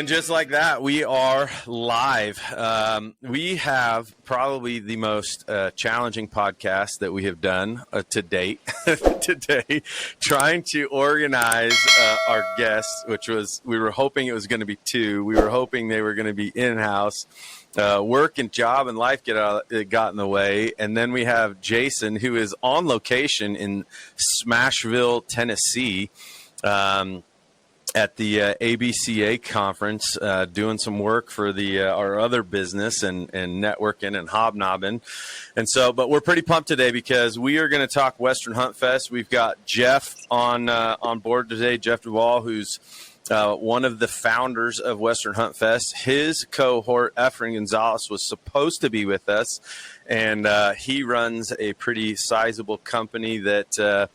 And just like that, we are live. We have probably the most challenging podcast that we have done to date today, trying to organize our guests, which was, we were hoping it was going to be two. We were hoping they were going to be in-house. Work and job and life got in the way. And then we have Jason, who is on location in Smashville, Tennessee, at the ABCA conference, doing some work for our other business and networking and hobnobbing. And so, but we're pretty pumped today because we are going to talk Western Huntfest. We've got Jeff on board today, Jeff Duvall, who's one of the founders of Western Huntfest. His cohort, Efren Gonzalez, was supposed to be with us, and he runs a pretty sizable company that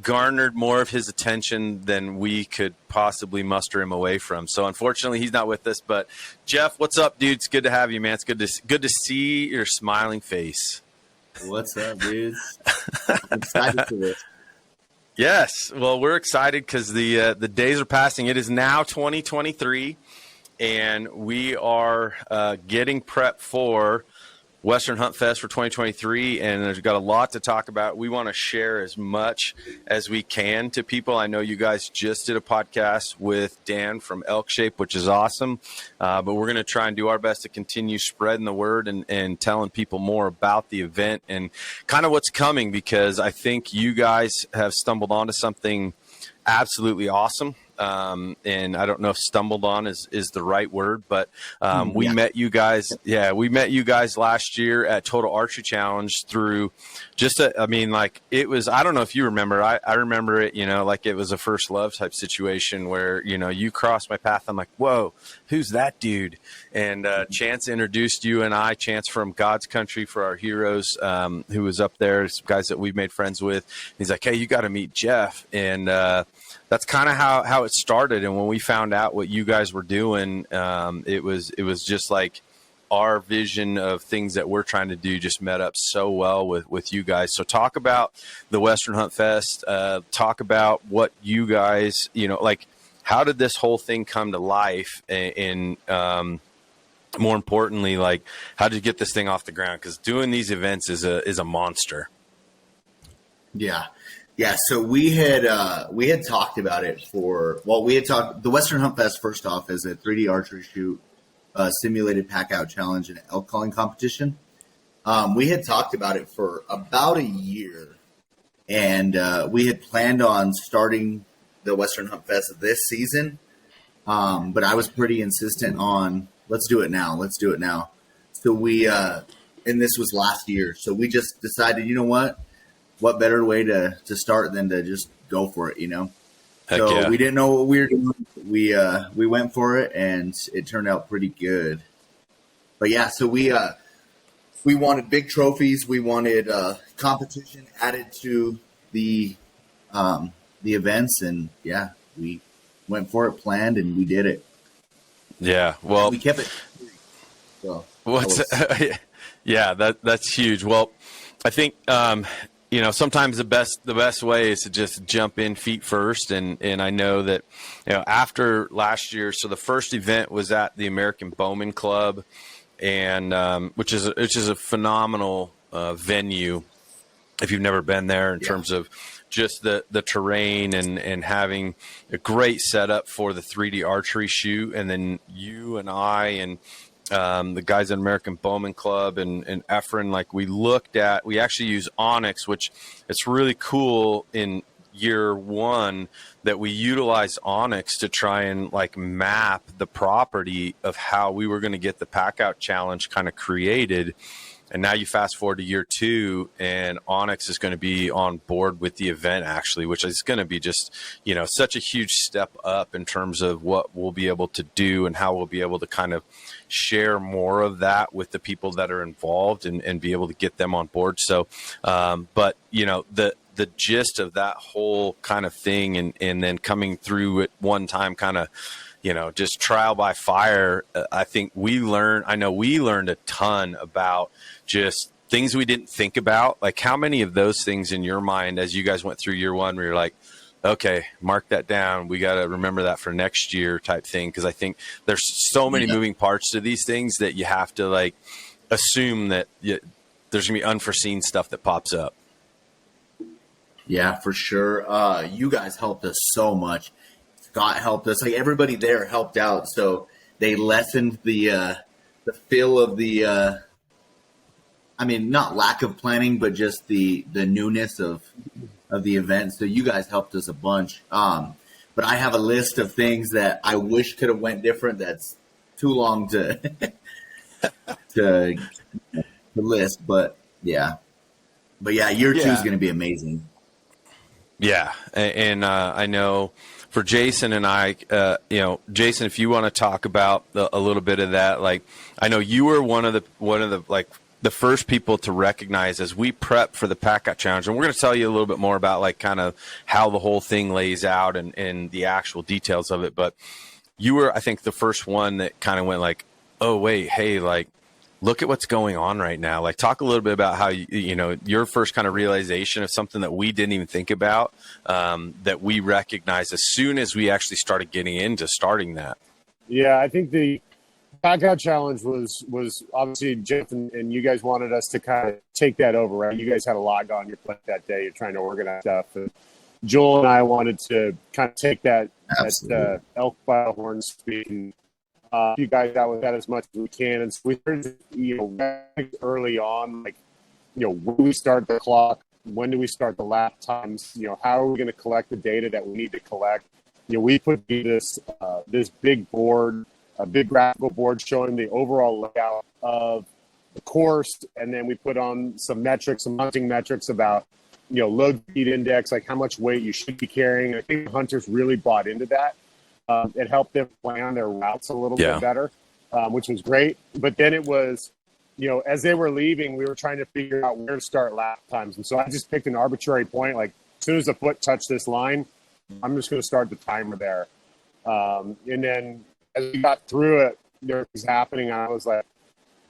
garnered more of his attention than we could possibly muster him away from. So unfortunately, he's not with us. But Jeff, what's up, dude? It's good to have you, man. It's good to see your smiling face. What's up, dudes? I'm excited for this. Yes. Well, we're excited because the days are passing. It is now 2023, and we are getting prepped for Western Huntfest for 2023, and there's got a lot to talk about. We want to share as much as we can to people. I know you guys just did a podcast with Dan from Elk Shape, which is awesome, but we're going to try and do our best to continue spreading the word and telling people more about the event and kind of what's coming, because I think you guys have stumbled onto something absolutely awesome. And I don't know if stumbled on is the right word, but we met you guys. Yeah, we met you guys last year at Total Archery Challenge through just it was, I don't know if you remember, I remember it, like it was a first love type situation where, you crossed my path. I'm like, whoa, who's that dude? And Chance introduced you and I, Chance from God's Country for Our Heroes, who was up there, some guys that we've made friends with. He's like, hey, you got to meet Jeff. And that's kind of how it started. And when we found out what you guys were doing, it was just like our vision of things that we're trying to do just met up so well with you guys. So talk about the Western Hunt Fest, talk about what you guys, like, how did this whole thing come to life? And more importantly, like, how did you get this thing off the ground? Because doing these events is a monster. Yeah. Yeah, so we had talked about it the Western Hunt Fest, first off, is a 3D archery shoot, simulated pack out challenge and elk calling competition. We had talked about it for about a year, and we had planned on starting the Western Hunt Fest this season, but I was pretty insistent on, let's do it now. So we, and this was last year, so we just decided, you know what better way to start than to just go for it, Heck so yeah. We didn't know what we were doing. We went for it, and it turned out pretty good. But yeah, so we wanted big trophies. We wanted competition added to the events, and yeah, we went for it, planned, and we did it. Yeah, well, we kept it. So yeah, that's huge. Well, I think sometimes the best way is to just jump in feet first. And I know that, after last year, so the first event was at the American Bowman Club, and which is a phenomenal venue if you've never been there in terms of just the terrain and having a great setup for the 3D archery shoot. And then you and I and the guys at American Bowman Club and Efren, like, we actually use Onyx, which it's really cool in year one that we utilized Onyx to try and like map the property of how we were going to get the pack out challenge kind of created. And now you fast forward to year two, and Onyx is going to be on board with the event, actually, which is going to be just, such a huge step up in terms of what we'll be able to do and how we'll be able to kind of share more of that with the people that are involved and be able to get them on board. So, but, the gist of that whole kind of thing and then coming through at one time kind of, just trial by fire. I know we learned a ton about just things we didn't think about. Like, how many of those things in your mind, as you guys went through year one, where you're like, okay, mark that down. We got to remember that for next year type thing. Cause I think there's so many moving parts to these things that you have to like assume that there's gonna be unforeseen stuff that pops up. Yeah, for sure. You guys helped us so much. Scott helped us. Like everybody there helped out. So they lessened the feel of the, I mean, not lack of planning, but just the newness of the event. So you guys helped us a bunch. But I have a list of things that I wish could have went different. That's too long to to list. But yeah, year 2 is going to be amazing. Yeah, and I know for Jason and I, Jason, if you want to talk about a little bit of that, like I know you were one of the like the first people to recognize as we prep for the Pack Out Challenge, and we're going to tell you a little bit more about like kind of how the whole thing lays out and the actual details of it. But you were, I think, the first one that kind of went like, oh wait, hey, like look at what's going on right now. Like talk a little bit about how your first kind of realization of something that we didn't even think about, that we recognized as soon as we actually started getting into starting that. Yeah, I think the Pack Out Challenge was obviously Jeff and you guys wanted us to kind of take that over, right? You guys had a lot on your plate that day. You're trying to organize stuff. And Joel and I wanted to kind of take that elk by the horn speak and you guys out with that as much as we can. And so we started, early on, like, when do we start the clock? When do we start the lap times? How are we going to collect the data that we need to collect? We put this big board, a big graphical board showing the overall layout of the course. And then we put on some metrics, some hunting metrics about, load feed index, like how much weight you should be carrying. I think hunters really bought into that. It helped them plan their routes a little bit better, which was great. But then it was, as they were leaving, we were trying to figure out where to start lap times. And so I just picked an arbitrary point. Like as soon as the foot touched this line, I'm just going to start the timer there. And then as we got through it, there was happening. I was like,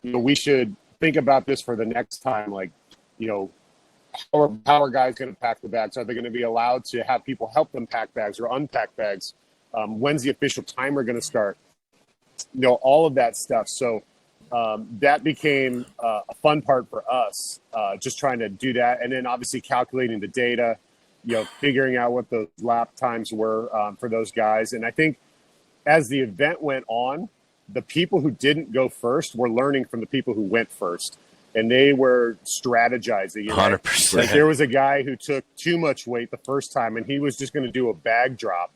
we should think about this for the next time. Like, how are guys going to pack the bags? Are they going to be allowed to have people help them pack bags or unpack bags? When's the official timer going to start? All of that stuff. So that became a fun part for us, just trying to do that. And then obviously calculating the data, figuring out what those lap times were for those guys. And I think as the event went on, the people who didn't go first were learning from the people who went first. And they were strategizing. 100%. Like there was a guy who took too much weight the first time, and he was just going to do a bag drop.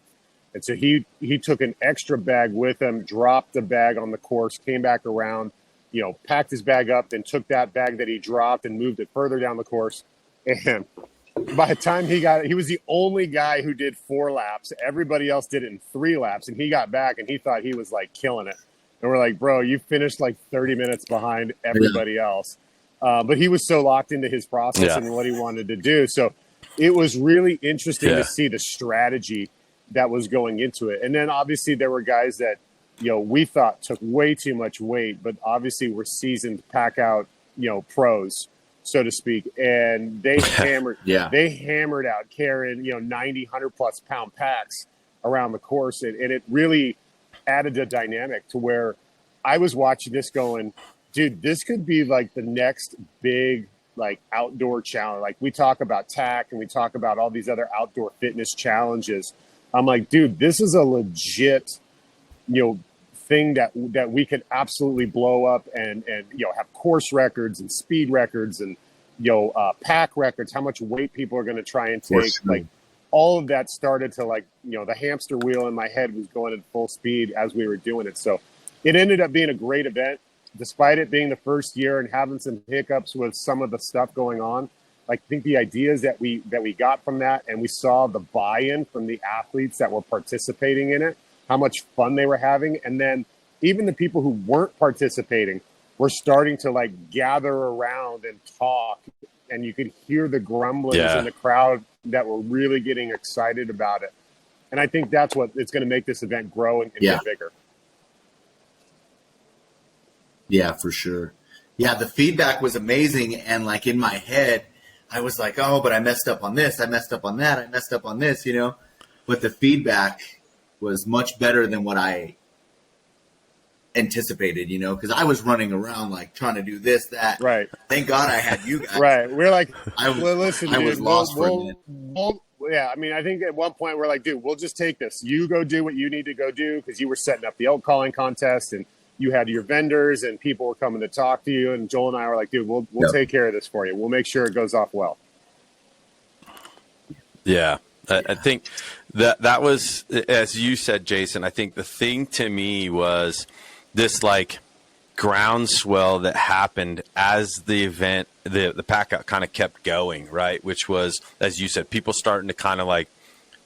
And so he took an extra bag with him, dropped the bag on the course, came back around, packed his bag up, then took that bag that he dropped and moved it further down the course. And by the time he was the only guy who did 4 laps. Everybody else did it in 3 laps. And he got back and he thought he was like killing it. And we're like, bro, you finished like 30 minutes behind everybody else. But he was so locked into his process and what he wanted to do. So it was really interesting to see the strategy that was going into it. And then obviously there were guys that, we thought took way too much weight, but obviously were seasoned Pack Out, pros, so to speak. And they hammered out carrying, 90, 100 plus pound packs around the course. And it really added a dynamic to where I was watching this going, dude, this could be like the next big, like outdoor challenge. Like we talk about TAC and we talk about all these other outdoor fitness challenges. I'm like, dude, this is a legit, thing that we could absolutely blow up and have course records and speed records and, pack records, how much weight people are going to try and take. Like all of that started to like, the hamster wheel in my head was going at full speed as we were doing it. So it ended up being a great event, despite it being the first year and having some hiccups with some of the stuff going on. Like, I think the ideas that we got from that, and we saw the buy-in from the athletes that were participating in it, how much fun they were having. And then even the people who weren't participating were starting to like gather around and talk. And you could hear the grumblings in the crowd that were really getting excited about it. And I think that's what it's going to make this event grow and get bigger. Yeah, for sure. Yeah, the feedback was amazing. And like in my head, I was like, oh, but I messed up on this. I messed up on that. I messed up on this, but the feedback was much better than what I anticipated, because I was running around like trying to do this, that. Right. Thank God I had you guys. Right. We're like, well, listen, I dude, was lost for a minute. Yeah, I mean, I think at one point we're like, dude, we'll just take this. You go do what you need to go do, because you were setting up the elk calling contest and you had your vendors and people were coming to talk to you. And Joel and I were like, dude, we'll take care of this for you. We'll make sure it goes off well. Yeah. I think that was, as you said, Jason, I think the thing to me was this like groundswell that happened as the event, the pack out kind of kept going, right? Which was, as you said, people starting to kind of like,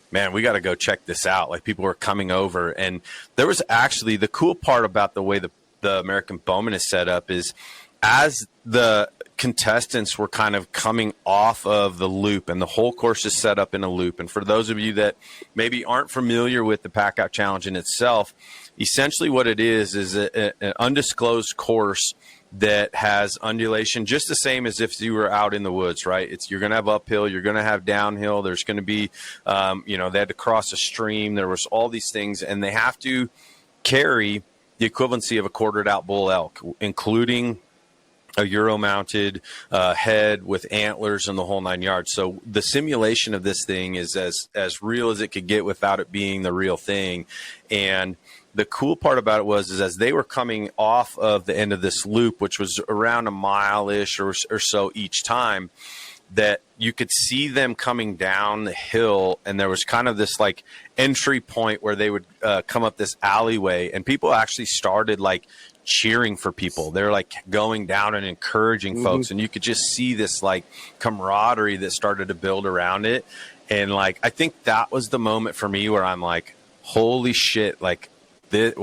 man, we got to go check this out. Like people were coming over, and there was actually the cool part about the way the American Bowman is set up is as the contestants were kind of coming off of the loop, and the whole course is set up in a loop. And for those of you that maybe aren't familiar with the Pack Out Challenge in itself, essentially what it is an undisclosed course that has undulation, just the same as if you were out in the woods, right? You're going to have uphill, you're going to have downhill. There's going to be, they had to cross a stream. There was all these things, and they have to carry the equivalency of a quartered out bull elk, including a Euro-mounted head with antlers and the whole 9 yards. So the simulation of this thing is as real as it could get without it being the real thing. And the cool part about it was as they were coming off of the end of this loop, which was around a mile-ish or so each time, that you could see them coming down the hill, and there was kind of this like entry point where they would come up this alleyway, and people actually started like cheering for people. They're like going down and encouraging folks, and you could just see this like camaraderie that started to build around it. And like I think that was the moment for me where I'm like, holy shit, like they're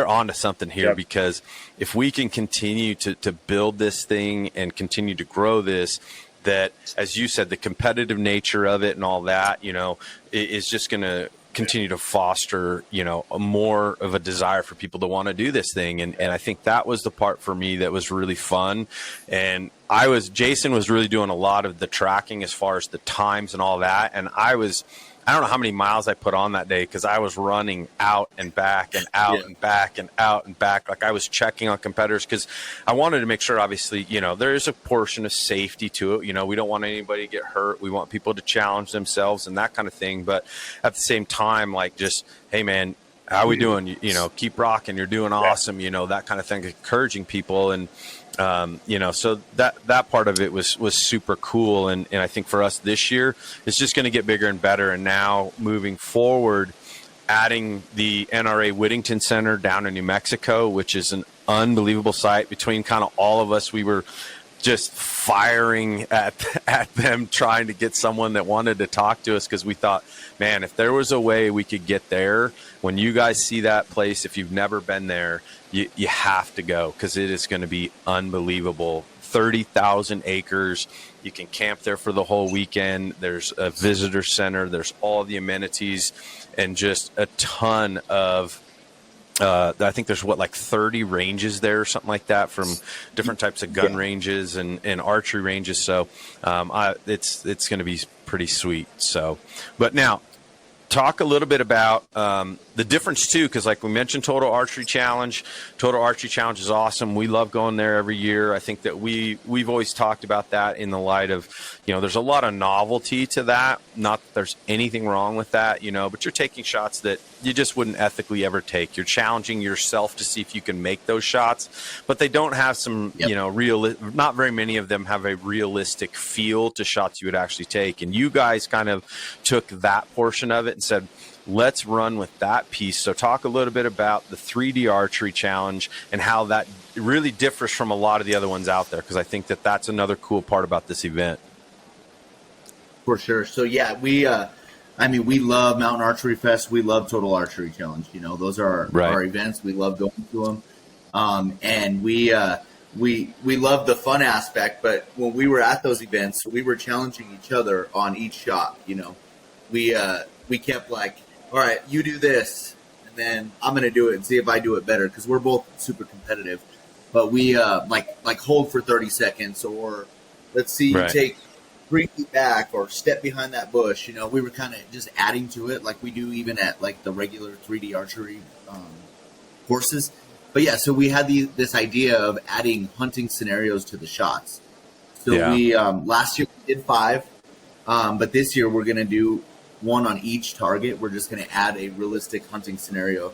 on to something here. Yep. Because if we can continue to build this thing and continue to grow this, that, as you said, the competitive nature of it and all that, is just going to continue to foster, more of a desire for people to want to do this thing. And I think that was the part for me that was really fun. And Jason was really doing a lot of the tracking as far as the times and all that. And I don't know how many miles I put on that day, because I was running out and back and out and back and out and back. Like I was checking on competitors, because I wanted to make sure, obviously, there is a portion of safety to it. We don't want anybody to get hurt. We want people to challenge themselves and that kind of thing. But at the same time, like just, hey, man, how we doing? Keep rocking. You're doing awesome. That kind of thing, encouraging people. And, so that part of it was super cool. And I think for us this year, it's just going to get bigger and better. And now moving forward, adding the NRA Whittington Center down in New Mexico, which is an unbelievable site. Between kind of all of us, we were just firing at them, trying to get someone that wanted to talk to us, because we thought, man, if there was a way we could get there, when you guys see that place, if you've never been there, you have to go, because it is going to be unbelievable. 30,000 acres. You can camp there for the whole weekend. There's a visitor center. There's all the amenities, and just a ton of I think there's 30 ranges there or something like that, from different types of gun ranges and archery ranges. So it's going to be pretty sweet. So, but now talk a little bit about the difference too, because like we mentioned, Total Archery Challenge is awesome. We love going there every year. I think that we've always talked about that in the light of, there's a lot of novelty to that. Not that there's anything wrong with that, but you're taking shots that you just wouldn't ethically ever take. You're challenging yourself to see if you can make those shots, but they don't have some, not very many of them have a realistic feel to shots you would actually take. And you guys kind of took that portion of it and said, let's run with that piece. So talk a little bit about the 3D Archery Challenge and how that really differs from a lot of the other ones out there, because I think that that's another cool part about this event. For sure. So yeah, we love Mountain Archery Fest. We love Total Archery Challenge. Those are our events. We love going to them. And we love the fun aspect, but when we were at those events, we were challenging each other on each shot. We kept like, all right, you do this, and then I'm going to do it and see if I do it better, because we're both super competitive. But we like hold for 30 seconds, or let's see you take 3 feet back or step behind that bush. We were kind of just adding to it like we do even at like the regular 3D archery courses. But yeah, so we had this idea of adding hunting scenarios to the shots. So we last year we did 5, but this year we're going to do 1 on each target. We're just going to add a realistic hunting scenario.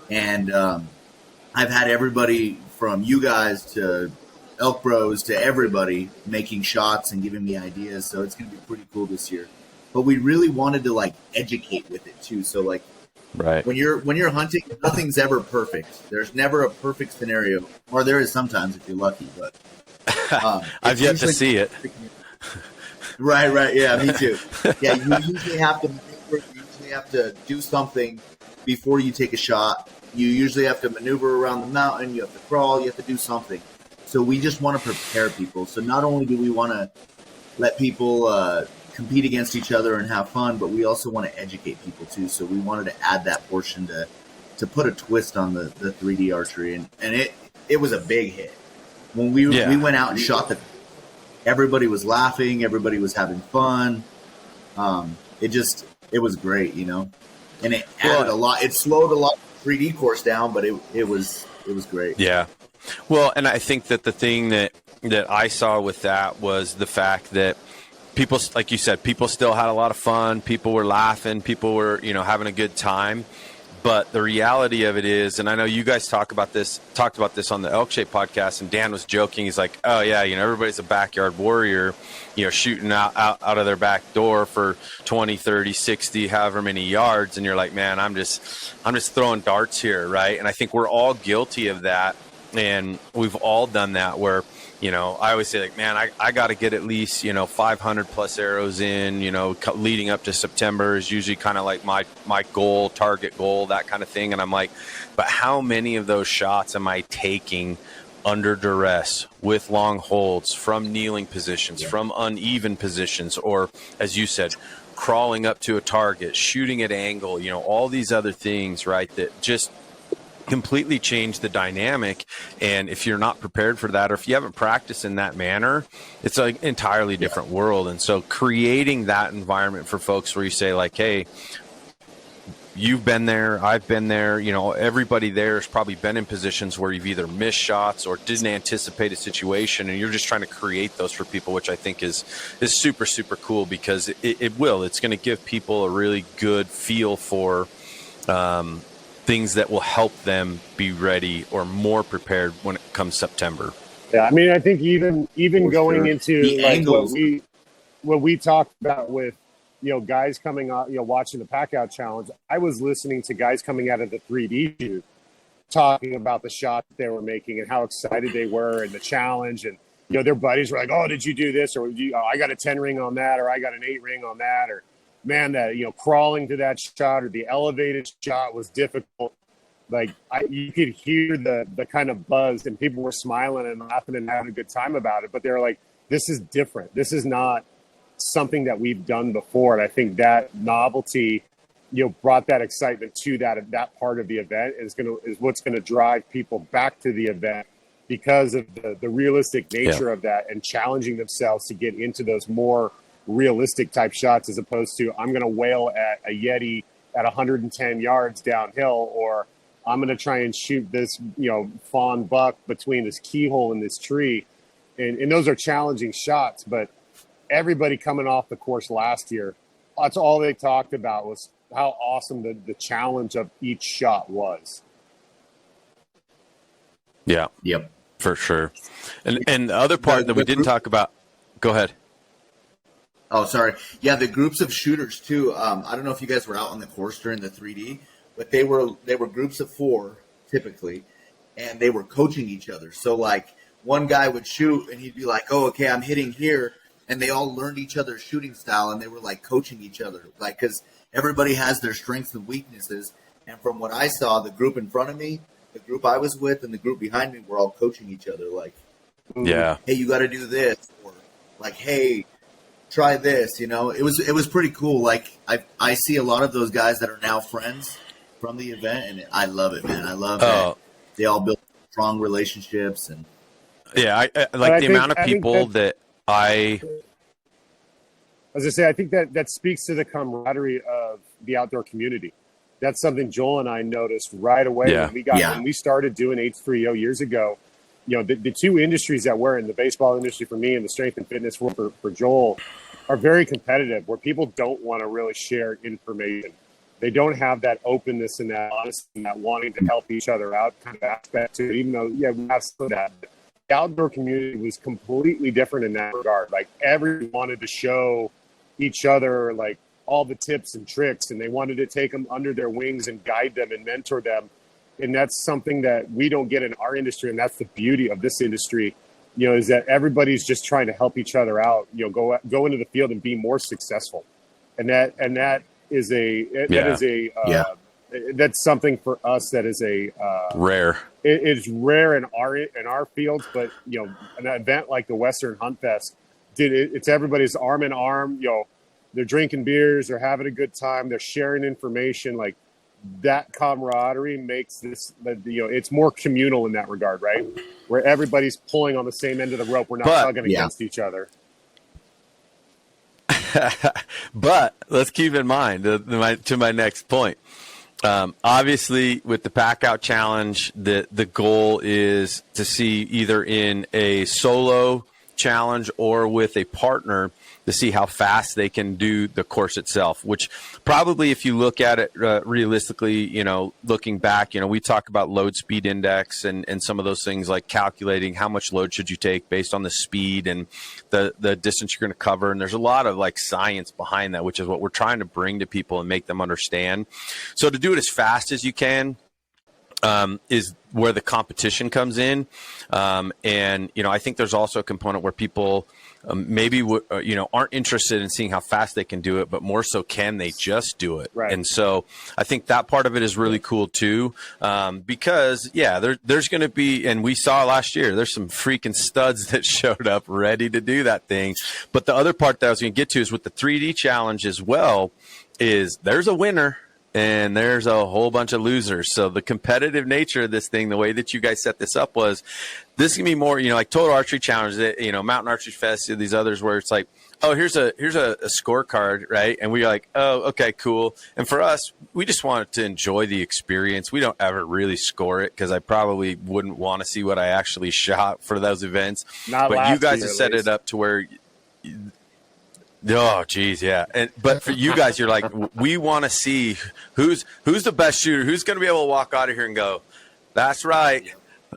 And I've had everybody from you guys to Elk Bros to everybody making shots and giving me ideas. So it's going to be pretty cool this year. But we really wanted to like educate with it too. So like when you're hunting, nothing's ever perfect. There's never a perfect scenario, or there is sometimes if you're lucky. But I've yet to see it. Right. Yeah, me too. Yeah, you usually have to maneuver, you usually have to do something before you take a shot. You usually have to maneuver around the mountain. You have to crawl. You have to do something. So we just want to prepare people. So not only do we want to let people compete against each other and have fun, but we also want to educate people too. So we wanted to add that portion to put a twist on the 3D archery, and it was a big hit. When we went out and shot everybody was laughing, everybody was having fun. It was great, and it added a lot. It slowed a lot of the 3D course down, but it was great. Yeah. Well, and I think that the thing that I saw with that was the fact that people, like you said, people still had a lot of fun. People were laughing. People were, having a good time. But the reality of it is, and I know you guys talked about this on the Elk Shape podcast, and Dan was joking. He's like, oh, yeah, everybody's a backyard warrior, shooting out of their back door for 20, 30, 60, however many yards. And you're like, man, I'm just throwing darts here, right? And I think we're all guilty of that. And we've all done that where, I always say, like, man, I got to get at least, 500 plus arrows in, leading up to September is usually kind of like my goal, target goal, that kind of thing. And I'm like, but how many of those shots am I taking under duress with long holds, from kneeling positions, from uneven positions, or as you said, crawling up to a target, shooting at angle, all these other things, right, that just completely change the dynamic. And if you're not prepared for that, or if you haven't practiced in that manner, it's an entirely different world. And so creating that environment for folks where you say like, hey, you've been there, I've been there, everybody there has probably been in positions where you've either missed shots or didn't anticipate a situation, and you're just trying to create those for people, which I think is super, super cool, because it's going to give people a really good feel for things that will help them be ready or more prepared when it comes September. Yeah, I mean, I think even going into like what we talked about with, guys coming out, watching the Pack Out Challenge, I was listening to guys coming out of the 3D shoot talking about the shot that they were making and how excited they were and the challenge. And, their buddies were like, oh, did you do this? Or I got a 10 ring on that, or I got an 8 ring on that, or man, that, crawling to that shot or the elevated shot was difficult. Like you could hear the kind of buzz, and people were smiling and laughing and having a good time about it. But they're like, this is different. This is not something that we've done before. And I think that novelty, brought that excitement to that part of the event is what's going to drive people back to the event, because of the realistic nature of that, and challenging themselves to get into those more realistic type shots, as opposed to I'm going to wail at a Yeti at 110 yards downhill, or I'm going to try and shoot this, fawn buck between this keyhole in this tree. And those are challenging shots, but everybody coming off the course last year, that's all they talked about was how awesome the challenge of each shot was. Yeah. Yep. For sure. And the other part that we didn't talk about, go ahead. Oh, sorry. Yeah, the groups of shooters too. I don't know if you guys were out on the course during the 3D, but they were groups of 4 typically, and they were coaching each other. So like one guy would shoot and he'd be like, "Oh, okay, I'm hitting here," and they all learned each other's shooting style, and they were like coaching each other, like, because everybody has their strengths and weaknesses. And from what I saw, the group in front of me, the group I was with, and the group behind me were all coaching each other, like, "Hey, you got to do this," or like, "Hey, try this." It was pretty cool. Like I see a lot of those guys that are now friends from the event, and I love it, man. I love that they all built strong relationships. And I like the amount of people that I as I say, I think that speaks to the camaraderie of the outdoor community. That's something Joel and I noticed right away when we started doing H3O years ago. You know, the two industries that we're in, the baseball industry for me and the strength and fitness world for Joel, are very competitive, where people don't want to really share information. They don't have that openness and that honesty and that wanting to help each other out kind of aspect to it, even though, we have some of that. The outdoor community was completely different in that regard. Like, everyone wanted to show each other, like, all the tips and tricks, and they wanted to take them under their wings and guide them and mentor them. And that's something that we don't get in our industry, and that's the beauty of this industry, is that everybody's just trying to help each other out, go into the field and be more successful. And that is that's something for us that is rare. It's rare in our fields, but an event like the Western Hunt Fest, it's everybody's arm in arm. They're drinking beers, they're having a good time, they're sharing information. Like, that camaraderie makes this, it's more communal in that regard, right? Where everybody's pulling on the same end of the rope. We're not tugging against each other. But let's keep in mind, to my next point, obviously with the Pack Out Challenge, the goal is to see either in a solo challenge or with a partner to see how fast they can do the course itself, which probably, if you look at it realistically, looking back, we talk about load speed index and some of those things, like calculating how much load should you take based on the speed and the distance you're going to cover. And there's a lot of like science behind that, which is what we're trying to bring to people and make them understand. So to do it as fast as you can is where the competition comes in. And, I think there's also a component where people maybe, aren't interested in seeing how fast they can do it, but more so, can they just do it? Right. And so I think that part of it is really cool too. Because there's going to be, and we saw last year, there's some freaking studs that showed up ready to do that thing. But the other part that I was going to get to is with the 3D challenge as well, is there's a winner and there's a whole bunch of losers. So the competitive nature of this thing, the way that you guys set this up was, this can be more, like Total Archery Challenge, Mountain Archery Fest, these others where it's like, oh, here's a scorecard, right? And we're like, oh, okay, cool. And for us, we just wanted to enjoy the experience. We don't ever really score it, because I probably wouldn't want to see what I actually shot for those events. But you guys have set it up to where oh, geez, yeah. But for you guys, you're like, we want to see who's the best shooter, who's going to be able to walk out of here and go, that's right,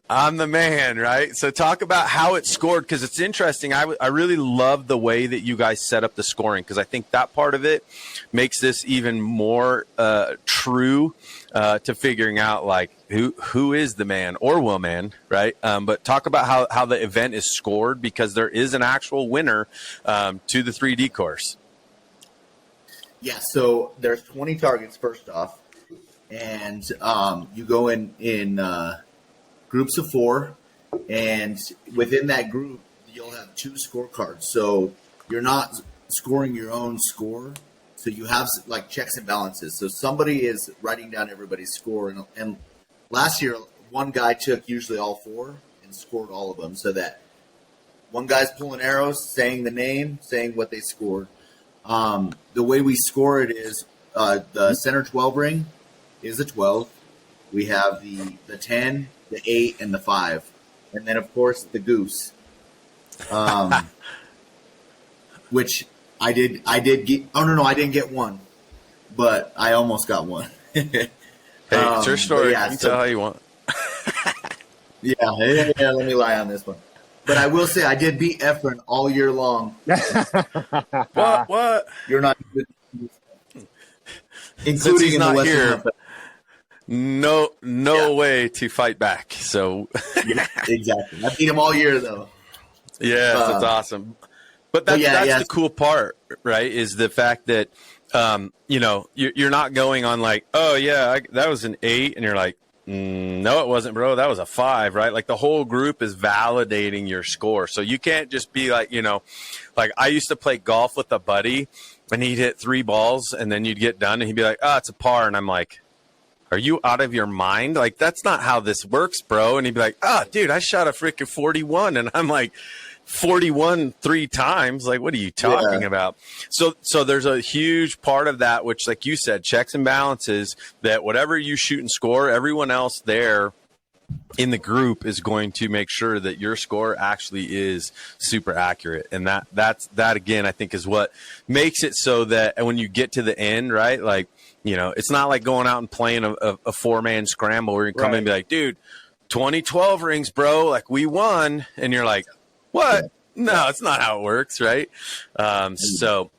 I'm the man, right? So talk about how it's scored, because it's interesting. I really love the way that you guys set up the scoring, because I think that part of it makes this even more true to figuring out like who is the man or woman, right? But talk about how the event is scored, because there is an actual winner to the 3D course. Yeah, so there's 20 targets first off, and you go in groups of 4, and within that group you'll have 2 scorecards. So you're not scoring your own score. So you have like checks and balances. So somebody is writing down everybody's score, and last year one guy took usually all 4 and scored all of them, so that one guy's pulling arrows, saying the name, saying what they scored. The way we score it is the center 12 ring is a 12. We have the 10, the 8, and the 5. And then, of course, the goose, which I did get. Oh, no, I didn't get one, but I almost got one. Hey, it's your story. You can tell how you want. Yeah, let me lie on this one. But I will say I did beat Efren all year long. What? You're not good. Since Including he's in not the Western here, Hunt Fest. no way to fight back. So Yeah, exactly. I beat him all year, though. yeah, that's awesome. But that's the cool part, right? Is the fact that you're not going on like, oh yeah, that was an 8, and you're like, no, it wasn't, bro. That was a 5, right? Like the whole group is validating your score. So you can't just be like, like I used to play golf with a buddy, and he'd hit 3 balls, and then you'd get done, and he'd be like, oh, it's a par, and I'm like, are you out of your mind? Like, that's not how this works, bro. And he'd be like, oh, dude, I shot a freaking 41. And I'm like, 41 3 times. Like, what are you talking about? So there's a huge part of that, which, like you said, checks and balances, that whatever you shoot and score, everyone else there in the group is going to make sure that your score actually is super accurate. And that again, I think, is what makes it so that when you get to the end, right, like, you know, it's not like going out and playing a 4-man scramble where you come in and be like, dude, 2012 rings, bro, like, we won. And you're like, what? No, it's not how it works, right? So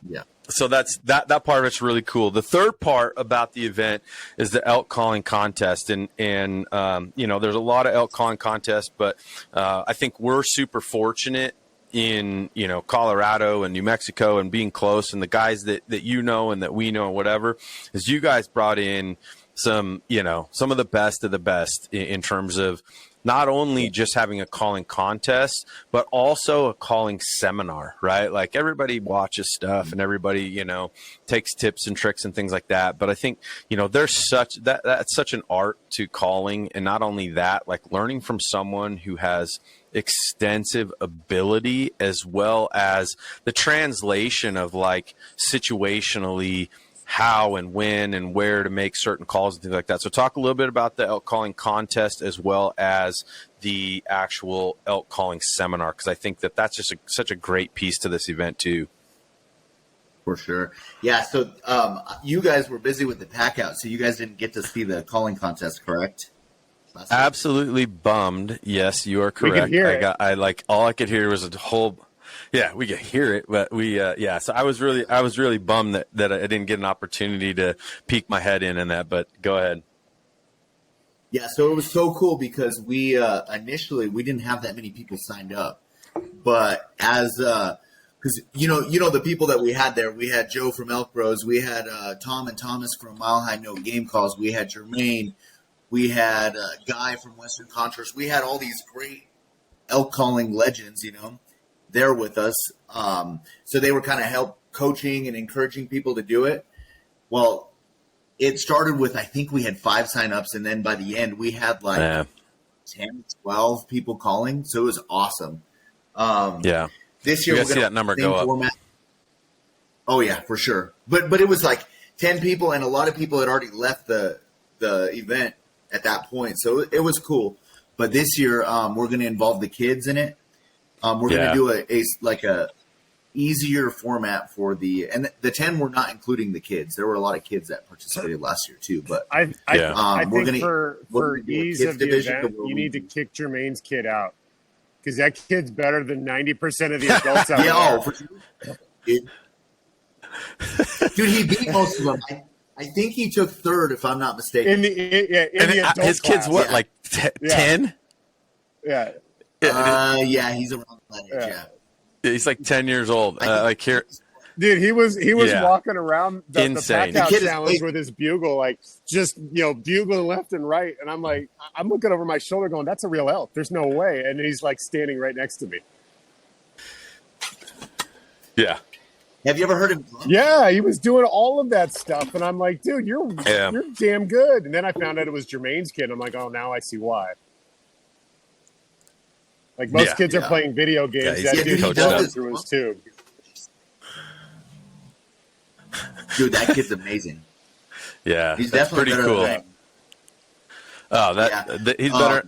that's that part of it's really cool. The third part about the event is the elk calling contest, and you know, there's a lot of elk calling contests, but I think we're super fortunate in, you know, Colorado and New Mexico and being close, and the guys that you know and that we know, whatever, is you guys brought in some, you know, some of the best in terms of not only just having a calling contest, but also a calling seminar, right? Like, everybody watches stuff and everybody, you know, takes tips and tricks and things like that. But I think, you know, there's that's such an art to calling. And not only that, like, learning from someone who has extensive ability, as well as the translation of, like, situationally how and when and where to make certain calls and things like that. So talk a little bit about the elk calling contest as well as the actual elk calling seminar, because I think that's just such a great piece to this event too. For sure. Yeah. So you guys were busy with the pack out, so you guys didn't get to see the calling contest, correct? Absolutely bummed. Yes, you are correct. All I could hear was a whole. Yeah, we could hear it, but so I was really bummed that I didn't get an opportunity to peek my head in that, but go ahead. Yeah, so it was so cool because we initially we didn't have that many people signed up, but as because you know the people that we had there, we had Joe from Elk Bros, we had Tom and Thomas from Mile High No Game Calls, we had Jermaine, we had Guy from Western Contrast, we had all these great elk calling legends, you know, there with us. So they were kind of coaching and encouraging people to do it. Well, it started with, I think we had 5 signups, and then by the end we had like 10, 12 people calling. So it was awesome. This year we're going to see that number go up. Format. Oh yeah, for sure. But it was like 10 people, and a lot of people had already left the event at that point. So it was cool. But this year we're going to involve the kids in it. We're going to do a easier format for the 10. We're not including the kids. There were a lot of kids that participated last year too. But I think for ease of the event, you need to kick Jermaine's kid out, because that kid's better than 90% of the adults out there. For sure. Dude, he beat most of them. I think he took 3rd, if I'm not mistaken. His kid's what, like 10? Yeah. Yeah, he's around that age. Yeah, he's like 10 years old. Like here, dude, he was walking around the pack out challenge with his bugle, like just bugling left and right, and I'm like, I'm looking over my shoulder, going, "That's a real elk. There's no way." And he's like standing right next to me. Yeah. Have you ever heard him? Yeah, he was doing all of that stuff, and I'm like, dude, you're damn good. And then I found out it was Jermaine's kid. I'm like, oh, now I see why. Like most kids are playing video games. That dude goes through his tube. Dude, that kid's amazing. Yeah, he's definitely pretty cool.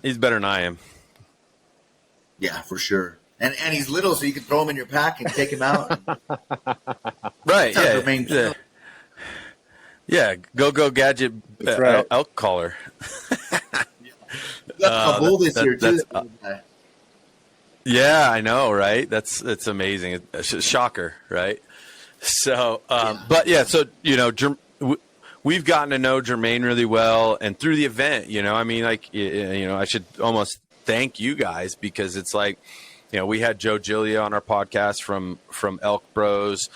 He's better than I am. Yeah, for sure. And he's little, so you can throw him in your pack and take him out. Right. Yeah. Go gadget elk caller. You got a bull this year too. Yeah, I know, right? That's amazing. It's a shocker, right? So, but yeah, so we've gotten to know Jermaine really well, and through the event, I mean, like, I should almost thank you guys, because it's like, we had Joe Gillia on our podcast from Elk Bros.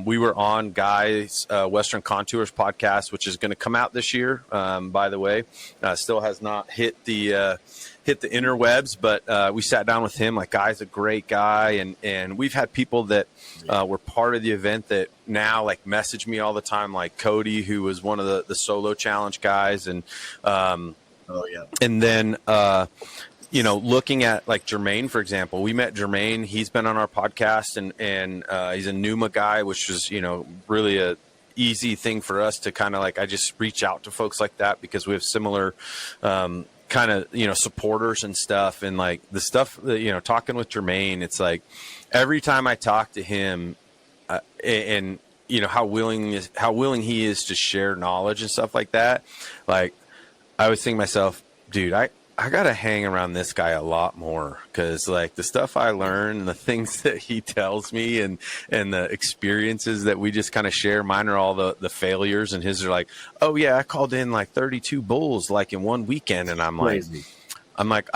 We were on Guy's Western Contours podcast, which is going to come out this year. By the way, still has not hit the interwebs, but we sat down with him. Like, Guy's a great guy, and we've had people that were part of the event that now like message me all the time, like Cody, who was one of the solo challenge guys, and and then looking at like Jermaine, for example, we met Jermaine. He's been on our podcast, and he's a Numa guy, which was, really a easy thing for us to kind of like, I just reach out to folks like that because we have similar kind of, supporters and stuff. And like the stuff that, talking with Jermaine, it's like every time I talk to him and, how willing he is to share knowledge and stuff like that. Like I was thinking to myself, dude, I got to hang around this guy a lot more because like the stuff I learn and the things that he tells me and the experiences that we just kind of share, mine are all the failures and his are like, oh yeah, I called in like 32 bulls like in one weekend. And I'm Crazy. like,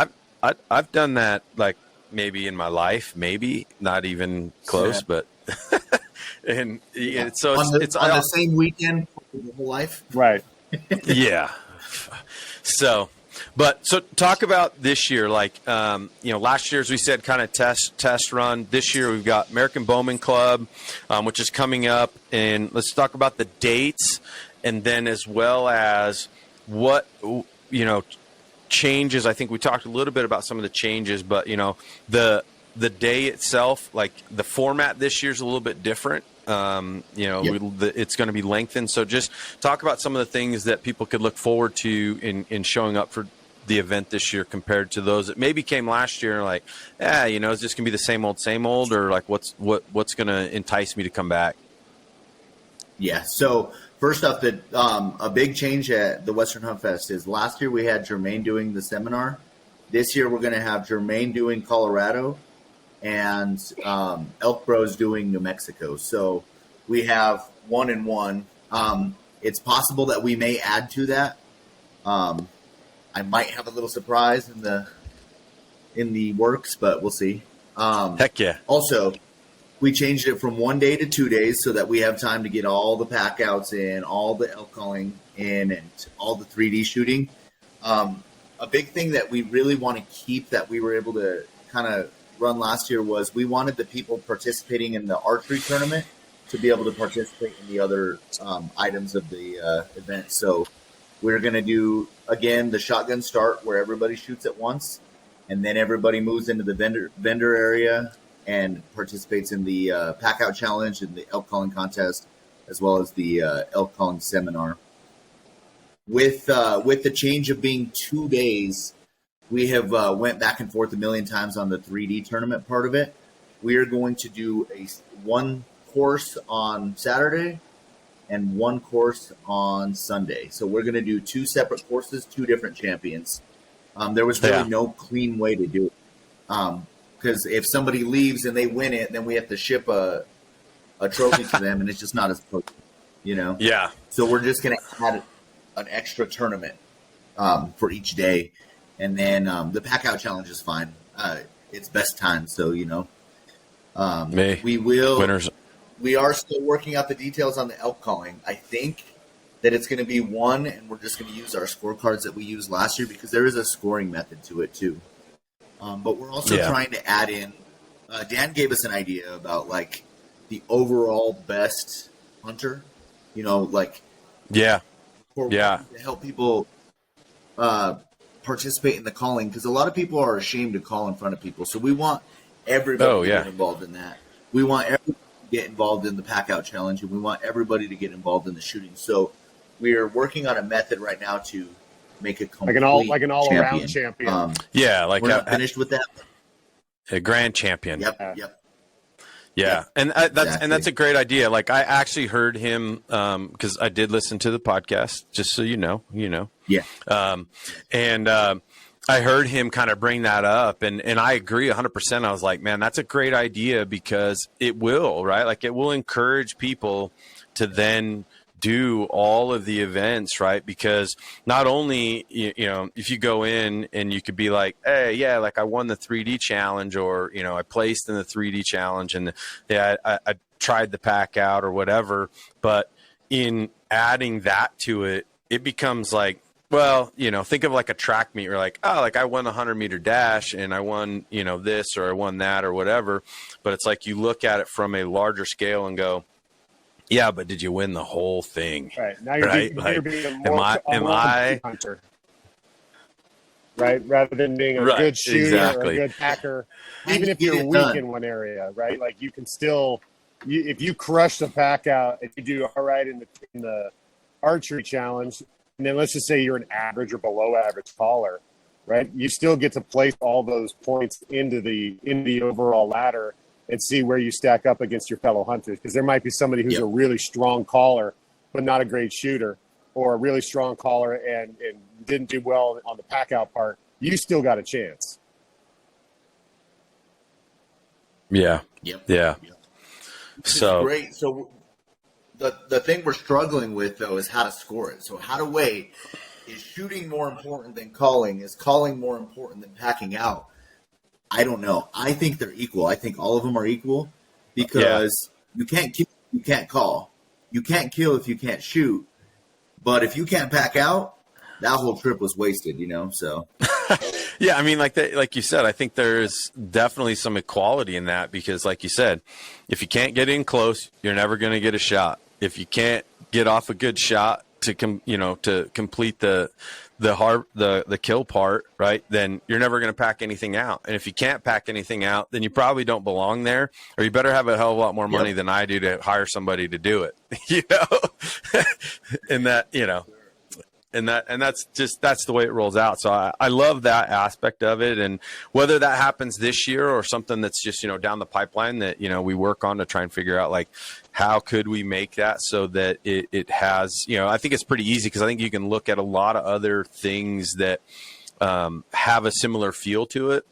I've done that like maybe in my life, maybe not even close, but and so it's on the same weekend for the whole life. Right. Yeah. So talk about this year, like, last year, as we said, kind of test run. This year we've got American Bowman Club, which is coming up, and let's talk about the dates, and then as well as what, changes. I think we talked a little bit about some of the changes, but, the day itself, like the format this year is a little bit different. It's going to be lengthened. So just talk about some of the things that people could look forward to in showing up for the event this year compared to those that maybe came last year. Like, is this going to be the same old, or like what's going to entice me to come back? Yeah. So first off, a big change at the Western Hunt Fest is last year we had Jermaine doing the seminar. This year we're going to have Jermaine doing Colorado and Elk Bros doing New Mexico. So we have 1 and 1. It's possible that we may add to that. I might have a little surprise in the works, but we'll see. Heck yeah. Also, we changed it from 1 day to 2 days so that we have time to get all the pack outs in, all the elk calling in, and all the 3D shooting. A big thing that we really want to keep that we were able to kind of run last year was we wanted the people participating in the archery tournament to be able to participate in the other items of the event. So we're going to do, again, the shotgun start where everybody shoots at once, and then everybody moves into the vendor area and participates in the pack out challenge and the elk calling contest, as well as the elk calling seminar. With the change of being 2 days, we have went back and forth a million times on the 3D tournament part of it. We are going to do one course on Saturday and one course on Sunday. So we're going to do 2 separate courses, 2 different champions. There was really no clean way to do it. Because if somebody leaves and they win it, then we have to ship a trophy to them, and it's just not as close, Yeah. So we're just going to add an extra tournament for each day. And then the pack out challenge is fine. It's best time. So, we will. Winners. We are still working out the details on the elk calling. I think that it's going to be 1, and we're just going to use our scorecards that we used last year because there is a scoring method to it too. But we're also trying to add in. Dan gave us an idea about like the overall best hunter. To help people participate in the calling, because a lot of people are ashamed to call in front of people. So we want everybody to get involved in that. We want everybody to get involved in the pack out challenge, and we want everybody to get involved in the shooting. So we are working on a method right now to make a complete like an all around champion. We're not finished with that. A grand champion. Yep. Yeah, and that's a great idea. Like I actually heard him because I did listen to the podcast, just so you know. Yeah. I heard him kind of bring that up, and I agree 100%. I was like, man, that's a great idea because it will, right? Like it will encourage people to then do all of the events, right? Because not only, if you go in and you could be like, hey, yeah, like I won the 3D challenge, or, I placed in the 3D challenge, and I tried the pack out or whatever. But in adding that to it, it becomes like, well, think of like a track meet. You're like, oh, like I won a 100-meter dash and I won, this, or I won that or whatever. But it's like you look at it from a larger scale and go, yeah, but did you win the whole thing? Right. Now you're being a am I hunter. right? Rather than being a Right, good shooter or a exactly. good packer, And even you if get you're it weak done. in one area, right? Like you can still, if you crush the pack out and you do all right in the archery challenge, and then let's just say you're an average or below average caller, right? You still get to place all those points into the overall ladder and see where you stack up against your fellow hunters. Because there might be somebody who's Yep. a really strong caller, but not a great shooter, or a really strong caller and didn't do well on the pack out part. You still got a chance. Yeah. Yep. Yeah. Yep. It's So great. So the thing we're struggling with though is how to score it. So how to weigh, is shooting more important than calling? Is calling more important than packing out? I don't know. I think they're equal. I think all of them are equal because you can't kill if you can't call. You can't kill if you can't shoot. But if you can't pack out, that whole trip was wasted, you know? So yeah, I mean, like you said, I think there's definitely some equality in that because, like you said, if you can't get in close, you're never going to get a shot. If you can't get off a good shot to complete the kill part, right? Then you're never going to pack anything out. And if you can't pack anything out, then you probably don't belong there, or you better have a hell of a lot more money than I do to hire somebody to do it. And that, and that's the way it rolls out. So I love that aspect of it. And whether that happens this year or something that's just, down the pipeline that, we work on to try and figure out like, how could we make that so that it has, I think it's pretty easy because I think you can look at a lot of other things that have a similar feel to it,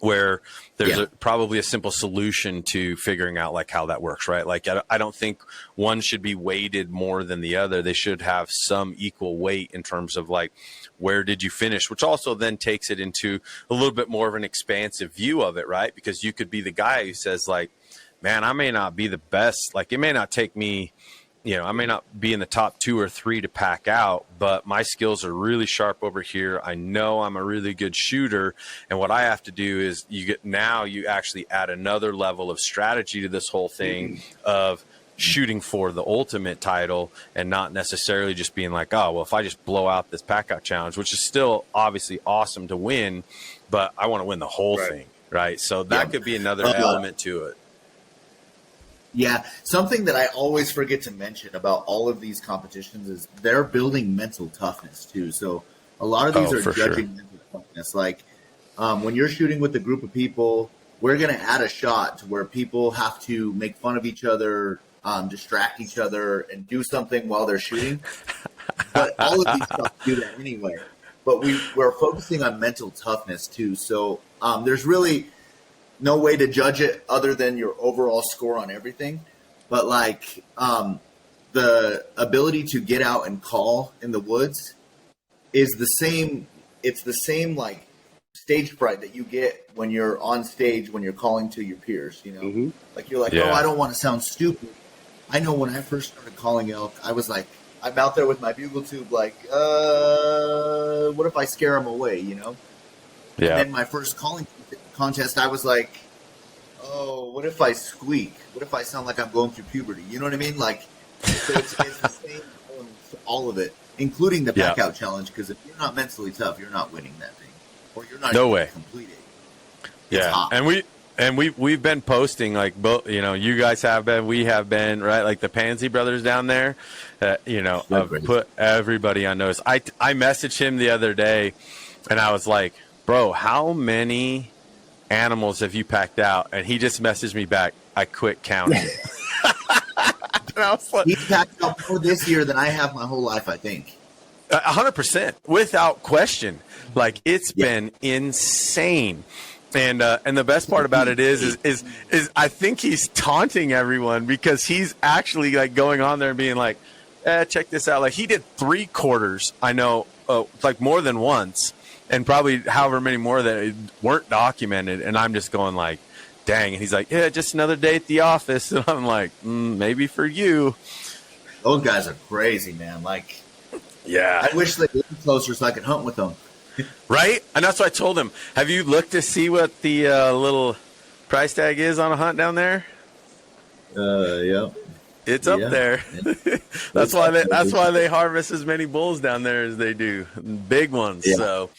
where there's probably a simple solution to figuring out like how that works, right? Like I don't think one should be weighted more than the other. They should have some equal weight in terms of like, where did you finish? Which also then takes it into a little bit more of an expansive view of it, right? Because you could be the guy who says like, man, I may not be the best. Like it may not take me, I may not be in the top 2 or 3 to pack out, but my skills are really sharp over here. I know I'm a really good shooter. And what I have to do is you actually add another level of strategy to this whole thing of shooting for the ultimate title and not necessarily just being like, oh, well, if I just blow out this pack out challenge, which is still obviously awesome to win, but I want to win the whole thing. Right. So that could be another element to it. Yeah, something that I always forget to mention about all of these competitions is they're building mental toughness too. So a lot of these are judging mental toughness. Like when you're shooting with a group of people, we're going to add a shot to where people have to make fun of each other, distract each other, and do something while they're shooting. But all of these stuff do that anyway. But we're focusing on mental toughness too. So there's really no way to judge it other than your overall score on everything. But like the ability to get out and call in the woods is the same. It's the same like stage fright that you get when you're on stage, when you're calling to your peers, like you're like, oh, I don't want to sound stupid. I know when I first started calling elk, I was like, I'm out there with my bugle tube. Like, what if I scare them away? Yeah. And then my first calling contest, I was like, oh, what if I squeak? What if I sound like I'm going through puberty? You know what I mean? Like, so it's the same elements to all of it, including the pack out challenge. Because if you're not mentally tough, you're not winning that thing, or you're not going to complete it. Yeah, and we've been posting like both. You guys have been, we have been, right? Like the Pansy brothers down there. I've put everybody on notice. I messaged him the other day, and I was like, bro, how many animals have you packed out? And he just messaged me back, I quit counting. And I was like, he's packed out more this year than I have my whole life, I think. 100%, without question. Like it's been insane. And the best part about it is I think he's taunting everyone because he's actually like going on there and being like, check this out. Like he did 3 quarters. I know, like more than once. And probably however many more that weren't documented. And I'm just going like, dang. And he's like, yeah, just another day at the office. And I'm like, maybe for you. Those guys are crazy, man. Like, yeah. I wish they lived closer so I could hunt with them. Right? And that's what I told him. Have you looked to see what the little price tag is on a hunt down there? Yeah. It's up there. That's why they harvest as many bulls down there as they do. Big ones. Yeah. So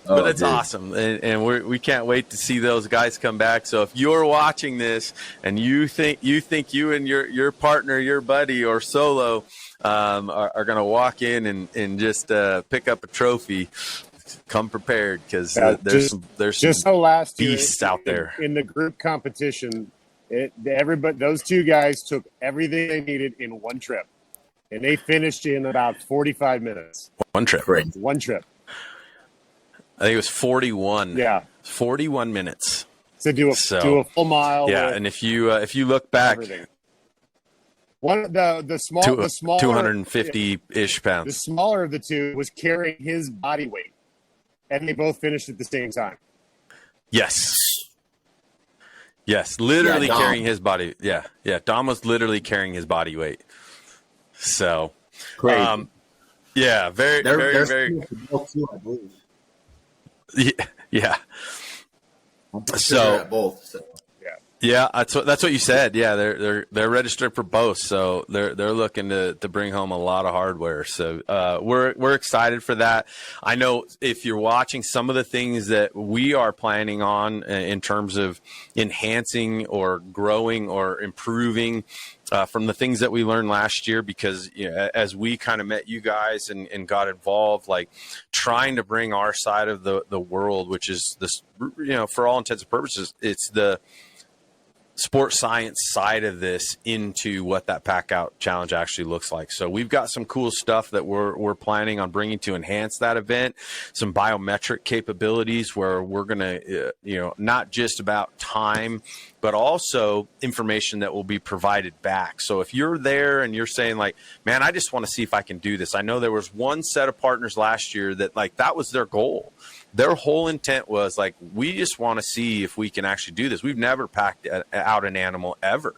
But Oh, it's dude. awesome, and we can't wait to see those guys come back. So if you're watching this and you think you and your partner, your buddy, or solo are going to walk in and just pick up a trophy, come prepared because there's some just so last year beasts out there. in the group competition, everybody, those two guys took everything they needed in one trip, and they finished in about 45 minutes. One trip. Great. One trip. I think it was 41. Yeah, 41 minutes. to do a full mile. Yeah, and if you look back, everything. The smaller 250-ish pounds. The smaller of the two was carrying his body weight, and they both finished at the same time. Yes, literally Dom. carrying his body. Yeah. Dom was literally carrying his body weight. So, Great. yeah, very, They're very. too, I believe. Yeah. I'm pretty So- sure they're at both. So. Yeah, that's what you said. Yeah, they're registered for both, so they're looking to bring home a lot of hardware. So we're excited for that. I know if you're watching, some of the things that we are planning on in terms of enhancing or growing or improving from the things that we learned last year, because as we kind of met you guys and got involved, like trying to bring our side of the world, which is this, for all intents and purposes, it's the sports science side of this into what that pack out challenge actually looks like. So we've got some cool stuff that we're planning on bringing to enhance that event, some biometric capabilities where we're going to, not just about time, but also information that will be provided back. So if you're there and you're saying like, man, I just want to see if I can do this. I know there was one set of partners last year that that was their goal. Their whole intent was like, we just want to see if we can actually do this. We've never packed out an animal ever.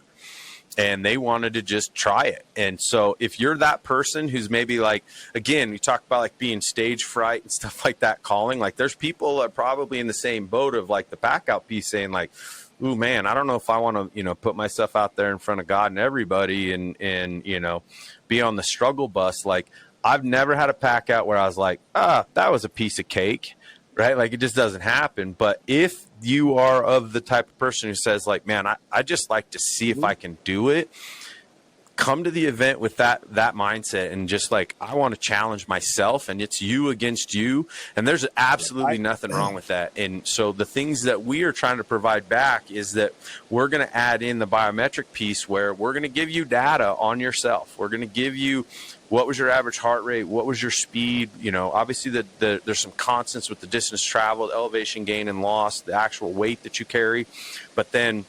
And they wanted to just try it. And so if you're that person who's maybe like, again, we talk about like being stage fright and stuff like that, calling, like there's people that are probably in the same boat of like the pack out piece saying like, ooh, man, I don't know if I want to, put myself out there in front of God and everybody and be on the struggle bus. Like I've never had a pack out where I was like, that was a piece of cake. Right? Like it just doesn't happen. But if you are of the type of person who says like, man, I just like to see if I can do it, come to the event with that mindset and just like, I want to challenge myself, and it's you against you. And there's absolutely nothing wrong with that. And so the things that we are trying to provide back is that we're going to add in the biometric piece where we're going to give you data on yourself. We're going to give you what was your average heart rate, what was your speed, obviously there's some constants with the distance traveled, elevation gain and loss, the actual weight that you carry, but then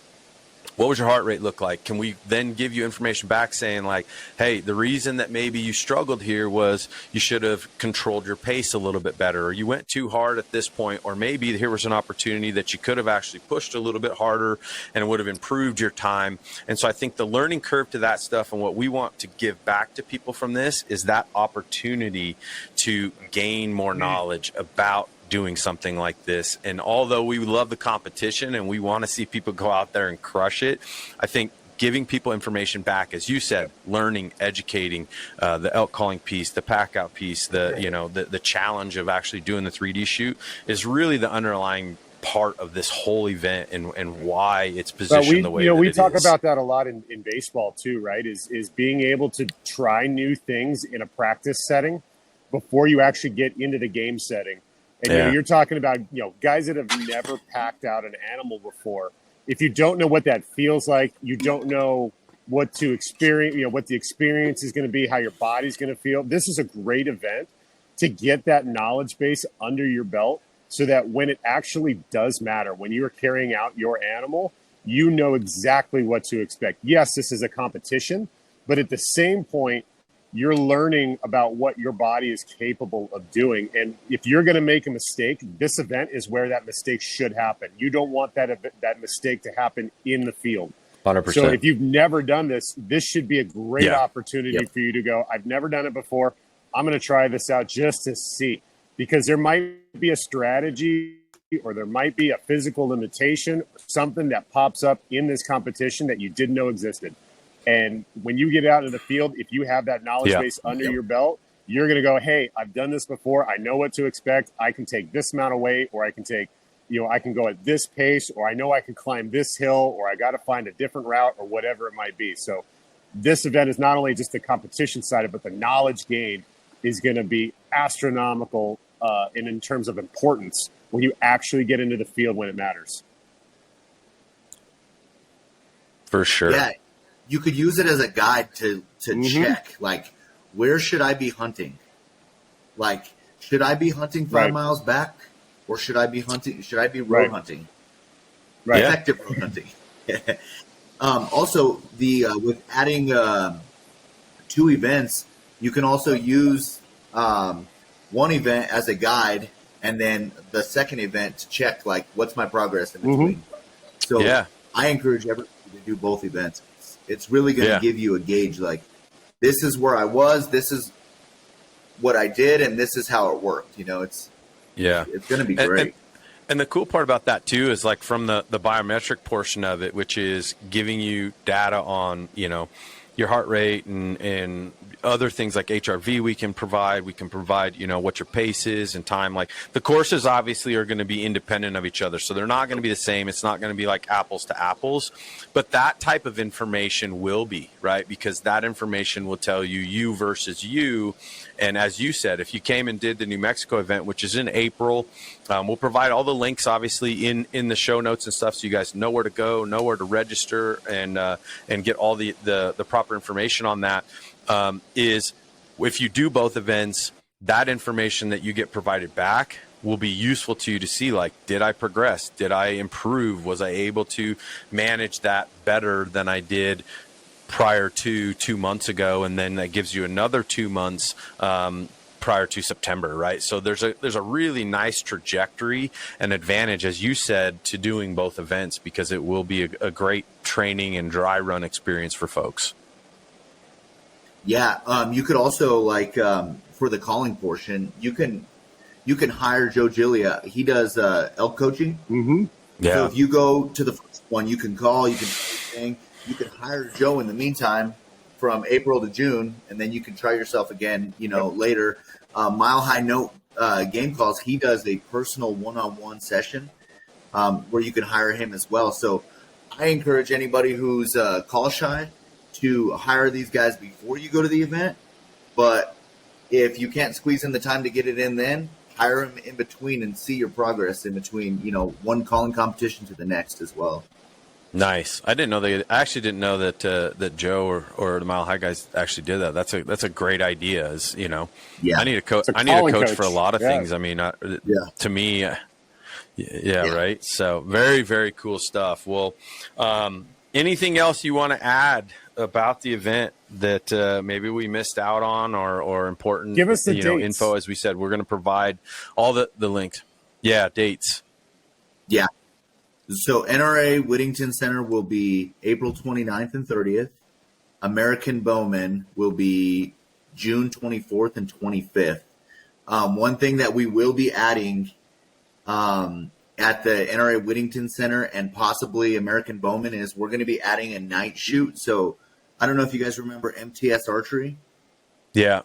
what was your heart rate look like? Can we then give you information back saying like, hey, the reason that maybe you struggled here was you should have controlled your pace a little bit better, or you went too hard at this point, or maybe here was an opportunity that you could have actually pushed a little bit harder and it would have improved your time. And so I think the learning curve to that stuff and what we want to give back to people from this is that opportunity to gain more knowledge about doing something like this. And although we love the competition and we want to see people go out there and crush it, I think giving people information back, as you said, learning, educating, the elk calling piece, the pack out piece, the challenge of actually doing the 3D shoot is really the underlying part of this whole event and why it's positioned the way that we it talk is. about that a lot in baseball too, right? Is being able to try new things in a practice setting before you actually get into the game setting. And you're talking about guys that have never packed out an animal before. If you don't know what that feels like, you don't know what to experience, what the experience is going to be, how your body's going to feel. This is a great event to get that knowledge base under your belt so that when it actually does matter, when you are carrying out your animal, you know exactly what to expect. Yes, this is a competition, but at the same point, you're learning about what your body is capable of doing. And if you're going to make a mistake, this event is where that mistake should happen. You don't want that mistake to happen in the field. 100%. So if you've never done this, this should be a great opportunity for you to go, I've never done it before. I'm going to try this out just to see, because there might be a strategy or there might be a physical limitation, something that pops up in this competition that you didn't know existed. And when you get out in the field, if you have that knowledge base under your belt, you're going to go, hey, I've done this before. I know what to expect. I can take this amount of weight, or I can take, I can go at this pace, or I know I can climb this hill, or I got to find a different route, or whatever it might be. So this event is not only just the competition side of it, but the knowledge gain is going to be astronomical and in terms of importance when you actually get into the field when it matters. For sure. Yeah, you could use it as a guide to check, like, where should I be hunting? Like, should I be hunting 5 miles back, or should I be hunting? Should I be road hunting? Right. Effective road hunting. Also, with adding 2 events, you can also use one event as a guide, and then the second event to check, like, what's my progress in between. So I encourage everybody to do both events. It's really going to give you a gauge, like, this is where I was, this is what I did, and this is how it worked. It's going to be great. And the cool part about that too is, like, from the biometric portion of it, which is giving you data on, your heart rate and other things like HRV we can provide, what your pace is and time. Like, the courses obviously are going to be independent of each other. So they're not going to be the same. It's not going to be like apples to apples, but that type of information will be, right? Because that information will tell you versus you. And as you said, if you came and did the New Mexico event, which is in April, we'll provide all the links obviously in the show notes and stuff, so you guys know where to go, know where to register, and get all the proper information on that. Is if you do both events, that information that you get provided back will be useful to you to see, like, did I progress? Did I improve? Was I able to manage that better than I did prior to 2 months ago? And then that gives you another 2 months prior to September, right? So there's a really nice trajectory and advantage, as you said, to doing both events, because it will be a great training and dry run experience for folks. Yeah, you could also, like, for the calling portion, you can hire Joe Gillia. He does elk coaching. Yeah. So if you go to the first one, you can call, you can do anything. You can hire Joe in the meantime from April to June, and then you can try yourself again, later. Mile High Note game calls, he does a personal one-on-one session where you can hire him as well. So I encourage anybody who's call shy to hire these guys before you go to the event. But if you can't squeeze in the time to get it in then, hire them in between and see your progress in between, one calling competition to the next as well. Nice. I actually didn't know that Joe or the Mile High guys actually did that. That's a great idea. I need a coach. I need a coach for a lot of things. I mean, to me, right. So very, very cool stuff. Well, anything else you want to add about the event that maybe we missed out on, or important? Give us the dates. Info. As we said, we're going to provide all the links. Yeah, dates. Yeah. So NRA Whittington Center will be April 29th and 30th. American Bowman will be June 24th and 25th. One thing that we will be adding at the NRA Whittington Center and possibly American Bowman is we're going to be adding a night shoot. So I don't know if you guys remember MTS Archery. Yeah.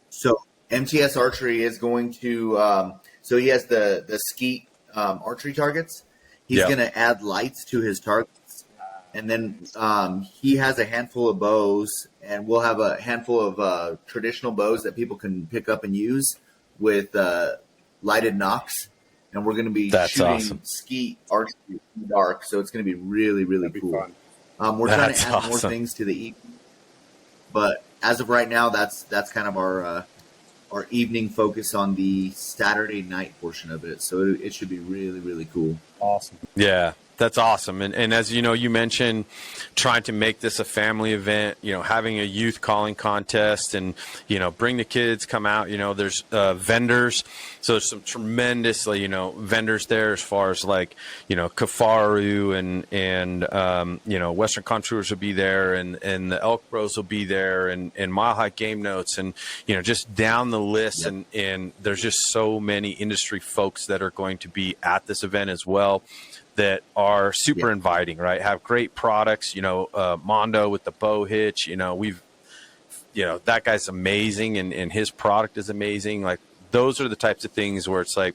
So MTS Archery is going to so he has the skeet archery targets. He's going to add lights to his targets. And then he has a handful of bows, and we'll have a handful of traditional bows that people can pick up and use with lighted nocks. And we're going to be shooting skeet archery in the dark. So it's going to be really, really cool. We're trying to add more things to the evening. But as of right now, that's kind of our evening focus on the Saturday night portion of it. So it should be really, really cool. Awesome. Yeah, that's awesome. And as you mentioned, trying to make this a family event, having a youth calling contest, and, bring the kids, come out, there's vendors. So there's some tremendous, vendors there as far as Kafaru and Western Contours will be there, and the Elk Bros will be there, and Mile High Game Notes, and, just down the list. Yep. And there's just so many industry folks that are going to be at this event as well, that are super inviting, right? Have great products, Mondo with the bow hitch, we've that guy's amazing and his product is amazing. Like, those are the types of things where it's like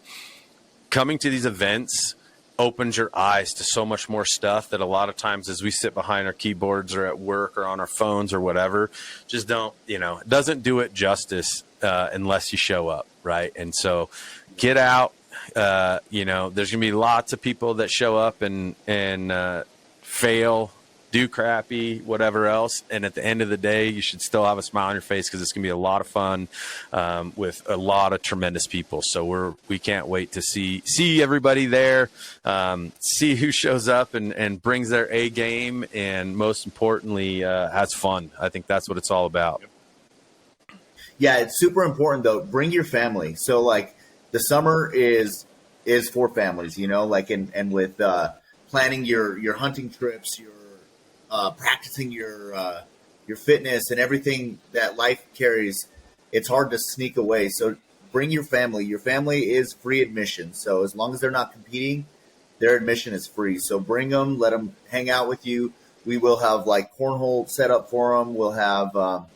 coming to these events opens your eyes to so much more stuff that a lot of times as we sit behind our keyboards or at work or on our phones or whatever, just don't, it doesn't do it justice unless you show up, right? And so get out. There's going to be lots of people that show up and fail, do crappy, whatever else. And at the end of the day, you should still have a smile on your face because it's going to be a lot of fun with a lot of tremendous people. So we can't wait to see everybody there, see who shows up and brings their A game, and most importantly, has fun. I think that's what it's all about. Yeah, it's super important though. Bring your family. So like the summer is for families, and with planning your hunting trips, your practicing your fitness and everything that life carries, it's hard to sneak away. So bring your family. Your family is free admission. So as long as they're not competing, their admission is free. So bring them, let them hang out with you. We will have like cornhole set up for them. We'll have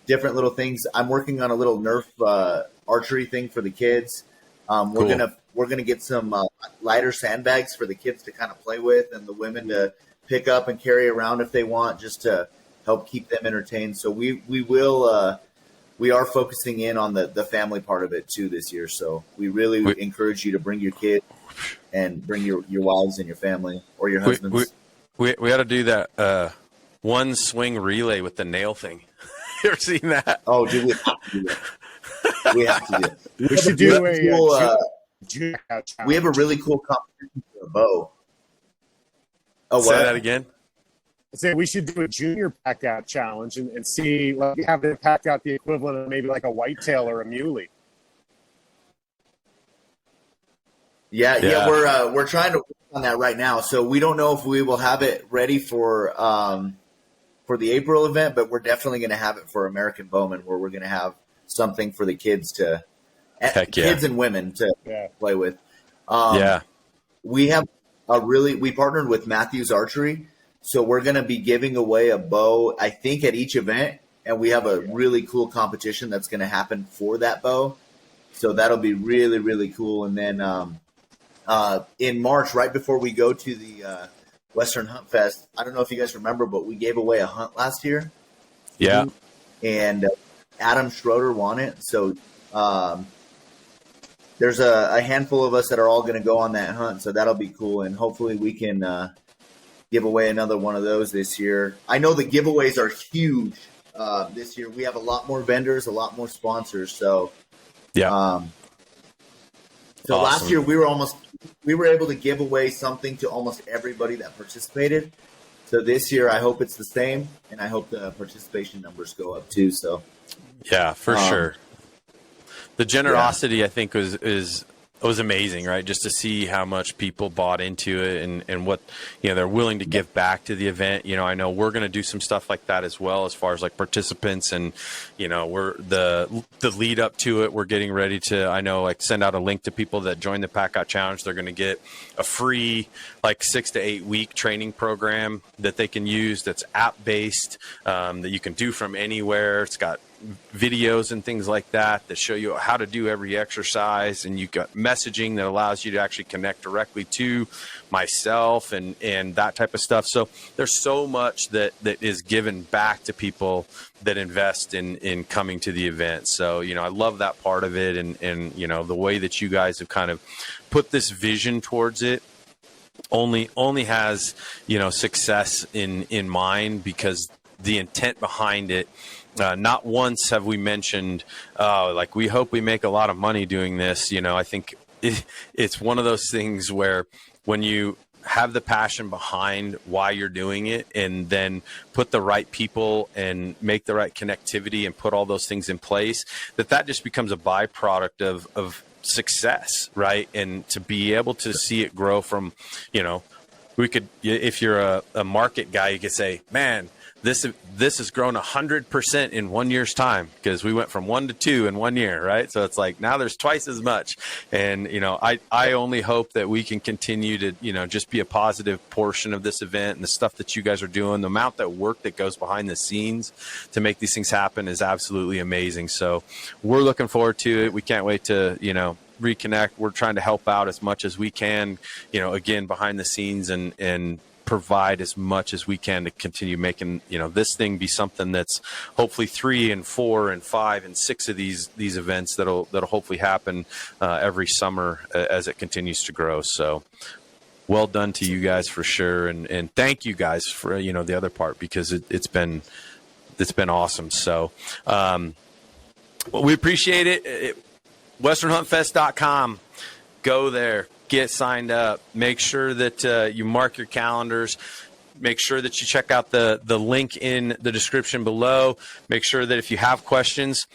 different little things. I'm working on a little Nerf archery thing for the kids. We're gonna get some lighter sandbags for the kids to kind of play with, and the women to pick up and carry around if they want, just to help keep them entertained. So we are focusing in on the family part of it too this year. So we really encourage you to bring your kids and bring your wives and your family or your husbands. We got to do that one swing relay with the nail thing. You ever seen that? Oh, dude, we have to do that. We have to do it. We should do a we have a really cool competition for a bow. Oh, what? Say that again. I say we should do a junior pack out challenge and see, like, have them pack out the equivalent of maybe like a whitetail or a muley. Yeah, we're trying to work on that right now. So we don't know if we will have it ready for the April event, but we're definitely going to have it for American Bowman, where we're going to have something for the kids kids and women to play with. We have we partnered with Matthews Archery, so we're going to be giving away a bow, I think, at each event, and we have a really cool competition that's going to happen for that bow. So that'll be really, really cool. And then in March, right before we go to the Western Huntfest, I don't know if you guys remember, but we gave away a hunt last year. Yeah. And Adam Schroeder won it. So there's a handful of us that are all going to go on that hunt. So that'll be cool. And hopefully we can give away another one of those this year. I know the giveaways are huge this year. We have a lot more vendors, a lot more sponsors. So, awesome. Last year we were able to give away something to almost everybody that participated. So this year I hope it's the same, and I hope the participation numbers go up too. So yeah, for sure. The generosity I think was amazing, right? Just to see how much people bought into it and what, they're willing to give back to the event. I know we're going to do some stuff like that as well, as far as like participants, and, we're the lead up to it. We're getting ready to, I know, like send out a link to people that join the Pack Out Challenge. They're going to get a free like 6 to 8 week training program that they can use. That's app based, that you can do from anywhere. It's got videos and things like that show you how to do every exercise, and you got messaging that allows you to actually connect directly to myself and that type of stuff. So there's so much that is given back to people that invest in coming to the event. So I love that part of it, and the way that you guys have kind of put this vision towards it only has success in mind, because the intent behind it. Not once have we mentioned, like, we hope we make a lot of money doing this. I think it's one of those things where when you have the passion behind why you're doing it, and then put the right people and make the right connectivity and put all those things in place, that just becomes a byproduct of success, right? And to be able to see it grow from, we could, if you're a market guy, you could say, man, this has grown 100% in 1 year's time, because we went from 1 to 2 in 1 year, right? So it's like now there's twice as much. And, I only hope that we can continue to, just be a positive portion of this event, and the stuff that you guys are doing, the amount of work that goes behind the scenes to make these things happen is absolutely amazing. So we're looking forward to it. We can't wait to, reconnect. We're trying to help out as much as we can, again, behind the scenes, and provide as much as we can to continue making, this thing be something that's hopefully 3 and 4 and 5 and 6 of these events that'll hopefully happen every summer as it continues to grow. So well done to you guys for sure. And thank you guys for, the other part, because it's been awesome. So, well, we appreciate it. WesternHuntFest.com. Go there, get signed up. Make sure that you mark your calendars. Make sure that you check out the link in the description below. Make sure that if you have questions,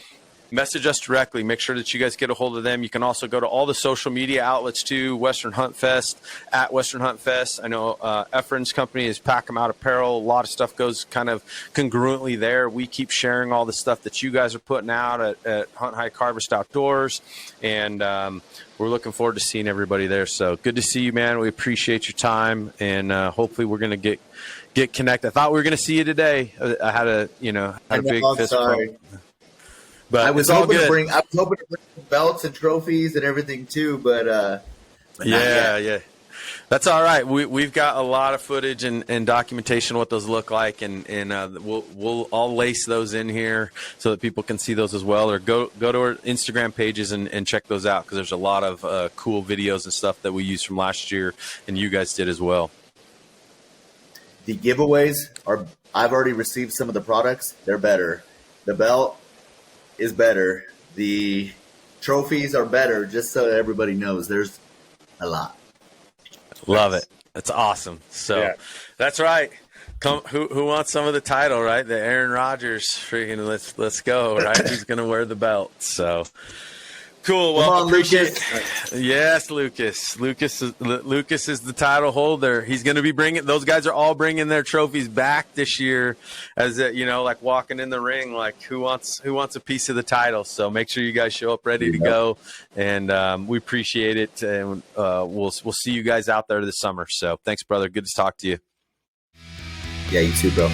message us directly. Make sure that you guys get a hold of them. You can also go to all the social media outlets too, Western Hunt Fest, at Western Hunt Fest. I know Efren's company is Pack 'em Out Apparel. A lot of stuff goes kind of congruently there. We keep sharing all the stuff that you guys are putting out at Hunt Hike Harvest Outdoors. And we're looking forward to seeing everybody there. So good to see you, man. We appreciate your time. And hopefully we're going to get connected. I thought we were going to see you today. I had a big fist bump. But I was hoping to bring belts and trophies and everything too, but yeah, that's all right. We've got a lot of footage and documentation of what those look like, and I'll lace those in here so that people can see those as well, or go to our Instagram pages and check those out, because there's a lot of cool videos and stuff that we used from last year, and you guys did as well. The giveaways I've already received some of the products. They're better. The belt is better. The trophies are better, just so everybody knows. There's a lot. Love it. That's awesome. So yeah. That's right. Come, who wants some of the title, right? The Aaron Rodgers freaking let's go, right? Who's gonna wear the belt? So cool. Well, come on, appreciate Lucas. Yes, Lucas. Lucas is the title holder. He's going to be bringing. Those guys are all bringing their trophies back this year, as like walking in the ring. Like who wants a piece of the title? So make sure you guys show up ready to go, and we appreciate it. And we'll see you guys out there this summer. So thanks, brother. Good to talk to you. Yeah, you too, bro.